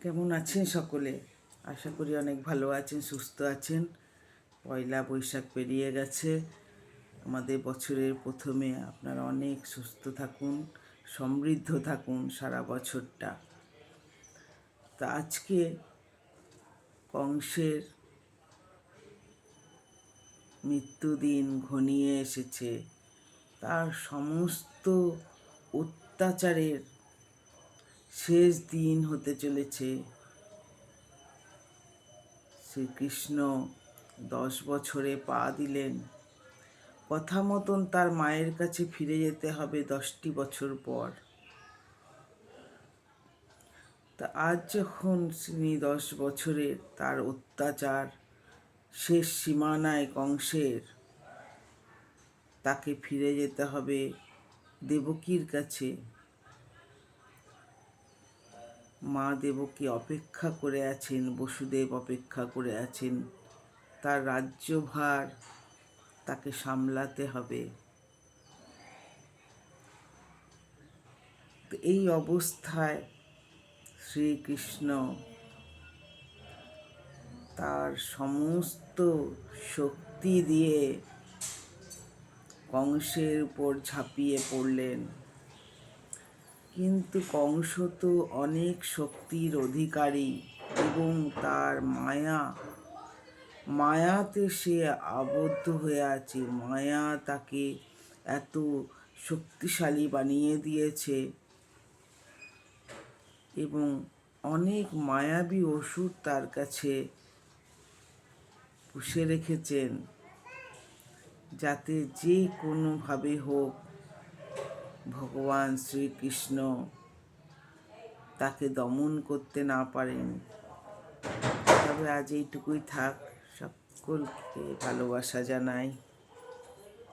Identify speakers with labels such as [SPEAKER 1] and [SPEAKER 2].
[SPEAKER 1] কেমন আছেন সকলে? আশা করি অনেক ভালো আছেন, সুস্থ আছেন। পয়লা বৈশাখ পেরিয়ে গেছে। আমাদের বছরের প্রথমে আপনারা অনেক সুস্থ থাকুন, সমৃদ্ধ থাকুন সারা বছরটা। তা আজকে কংসের মৃত্যুদিন ঘনিয়ে এসেছে। তার সমস্ত অত্যাচারের শেষ দিন হতে চলেছে। শ্রীকৃষ্ণ 10 বছরে পা দিলেন। কথা মতন তার মায়ের কাছে ফিরে যেতে হবে 10টি বছর পর। তা আজ যখন তিনি 10 বছরে তার অত্যাচার শেষ সীমানায় কংসের, তাকে ফিরে যেতে হবে দেবকীর কাছে। মা দেবকী অপেক্ষা করে আছেন, বসুদেব অপেক্ষা করে আছেন। তার রাজ্যভার তাকে সামলাতে হবে। এই অবস্থায় শ্রীকৃষ্ণ তার সমস্ত শক্তি দিয়ে কংসের উপর ঝাঁপিয়ে পড়লেন। কিন্তু কংস তো অনেক শক্তির অধিকারী এবং তার মায়াতে সে আবদ্ধ হয়ে আছে। মায়া তাকে এত শক্তিশালী বানিয়ে দিয়েছে এবং অনেক মায়াবী অসুর তার কাছে পুষে রেখেছেন, যাতে যে কোনোভাবে হোক ভগবান শ্রীকৃষ্ণ তাকে দমন করতে না পারেন। তবে আজ এইটুকুই থাক। সকলকে ভালোবাসা জানাই।